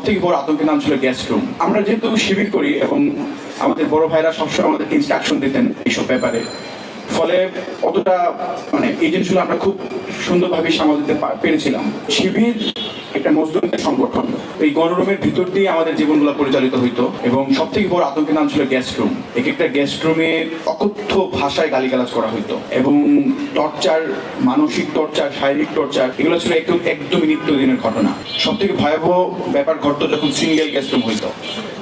সবথেকে বড় আতঙ্কের নাম ছিল গেস্ট রুম। আমরা যেহেতু শিবির করি এবং আমাদের বড় ভাইরা সবসময় আমাদেরকে ইনস্ট্রাকশন দিতেন এইসব ব্যাপারে, ফলে অতটা এই জিনিসগুলো আমরা খুব সুন্দরভাবে সামাল দিতে পেরেছিলাম। শিবির একটা মজদুরদের সংগঠন, এই গণরুমের ভিতর দিয়ে আমাদের জীবনগুলো পরিচালিত হইতো এবং সবথেকে বড় আতঙ্কের নাম ছিল গেস্ট রুম। এক একটা গেস্ট রুমে অকথ্য ভাষায় গালিগালাজ করা হইতো এবং টর্চার, মানসিক টর্চার, শারীরিক টর্চার, এগুলো ছিল একদমই নিত্যদিনের ঘটনা। সবথেকে ভয়াবহ ব্যাপার ঘটতো যখন সিঙ্গেল গেস্ট রুম হইতো।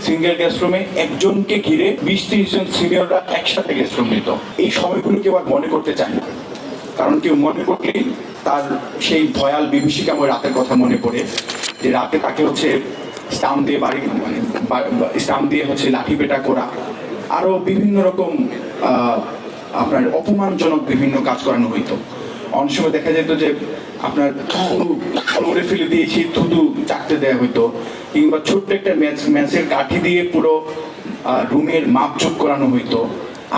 সিঙ্গেল গেস্ট রুমে একজনকে ঘিরে 20-30 জন সিনিয়ররা একসাথে গেস্ট রুম নিত। এই সময়গুলো কেউ আর মনে করতে চায় না, কারণ কেউ মনে করলেই তার সেই ভয়াল বিভীষিকাময় রাতের কথা মনে পড়ে, যে রাতে তাকে স্টাম্প দিয়ে স্টাম্প দিয়ে লাঠি পেটা করা, আরো বিভিন্ন রকম আপনার অপমানজনক বিভিন্ন কাজ করানো হইতো। অনেক সময় দেখা যেত যে আপনার ফ্লোরে ফেলে দিয়েছি থুতু চাকতে দেওয়া হইতো, কিংবা ছোট্ট একটা ম্যাচের কাঠি দিয়ে পুরো রুমের মাপজোক করানো হইতো।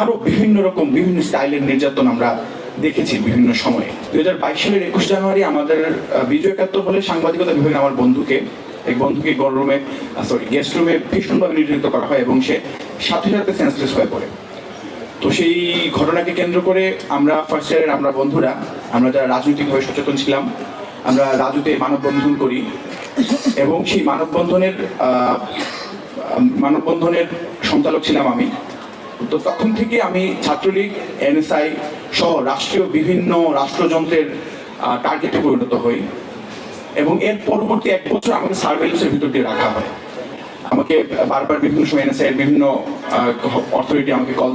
আরো বিভিন্ন রকম বিভিন্ন স্টাইলের নির্যাতন আমরা দেখেছি বিভিন্ন সময়ে। 2022 সালের 21 জানুয়ারি আমাদের বিজয় একাত্তর হলে সাংবাদিকতা বিভাগে আমার এক বন্ধুকে গেস্ট রুমে ভীষণভাবে নির্যাতিত করা হয় এবং সে সাথে সাথে সেন্সলেস হয়ে পড়ে। তো সেই ঘটনাকে কেন্দ্র করে আমরা ফার্স্ট ইয়ারের আমরা বন্ধুরা, আমরা যারা রাজনৈতিকভাবে সচেতন ছিলাম, আমরা রাজুতে মানববন্ধন করি এবং সেই মানববন্ধনের সঞ্চালক ছিলাম আমি। তো তখন থেকে আমি ছাত্রলীগ, এনএসআই সহ রাষ্ট্রীয় বিভিন্ন রাষ্ট্রযন্ত্রের টার্গেটে পরিণত হই এবং এর পরবর্তী 1 বছর আমাকে সার্ভেলেন্সের ভিতর দিয়ে রাখা হয়। আমাকে বারবার বিভিন্ন সময় এনএসআই এর বিভিন্ন অথরিটি আমাকে কল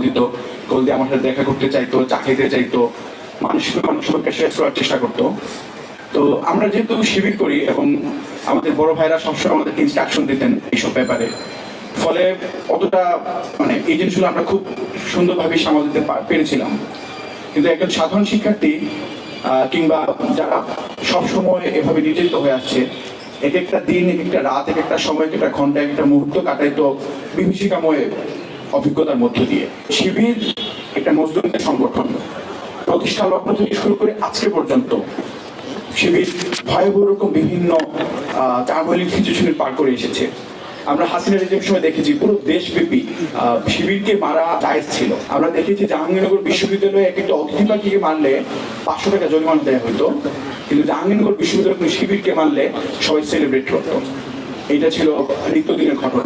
দিয়ে আমার সাথে দেখা করতে চাইতো, চা খেতে চাইতো, মানুষকে শেষ করার চেষ্টা করতো। তো আমরা যেহেতু শিবির করি এবং আমাদের বড় ভাইরা সবসময় আমাদেরকে ইনস্ট্রাকশন দিতেন এইসব ব্যাপারে, ফলে অতটা এই জিনিসগুলো আমরা খুব সুন্দরভাবে সামাল দিতে পেরেছিলাম। কিন্তু একজন সাধারণ শিক্ষার্থী কিংবা যারা সবসময় এভাবে নির্যাতিত হয়ে আসছে, এক একটা দিন, এক একটা রাত, এক একটা সময়, এক একটা ঘন্টা, এক একটা মুহূর্ত কাটাইতো বিভীষিকাময় অভিজ্ঞতার মধ্য দিয়ে। শিবির একটা মজদুরদের সংগঠন, প্রতিষ্ঠা লগ্ন থেকে শুরু করে আজকে পর্যন্ত শিবির ভয়াবহ রকম বিভিন্ন টার্মোইল সিচুয়েশনে পার করে এসেছে। আমরা হাসিনা রেজিমের সময় দেখেছি পুরো দেশব্যাপী শিবিরকে মারা জায়েজ ছিল। আমরা দেখেছি জাহাঙ্গীরনগর বিশ্ববিদ্যালয়ে এক একটা অতিথি পাখিকে মারলে 500 টাকা জরিমানা দেওয়া হতো, কিন্তু জাহাঙ্গীরনগর বিশ্ববিদ্যালয়ে শিবিরকে মারলে সবাই সেলিব্রেট করতো। এটা ছিল নিত্যদিনের ঘটনা।